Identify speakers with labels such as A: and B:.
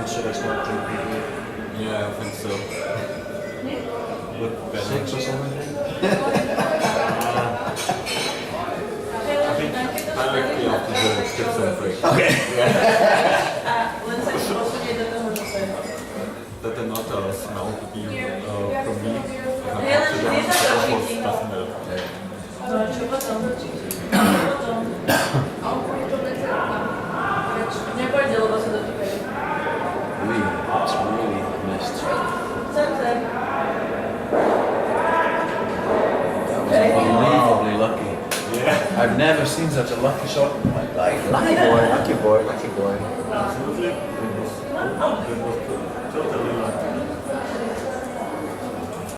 A: should I start drinking beer?
B: Yeah, I think so. Look better.
A: 6 or 7 then?
B: I think I like the opposite of tips and tricks.
A: Okay.
B: That they're not smell to be from me. Doesn't help.
A: It's really missed. That was unbelievably lucky.
B: Yeah.
A: I've never seen such a lucky shot in my life.
C: Lucky boy, lucky boy, lucky boy.
B: Absolutely. It was totally like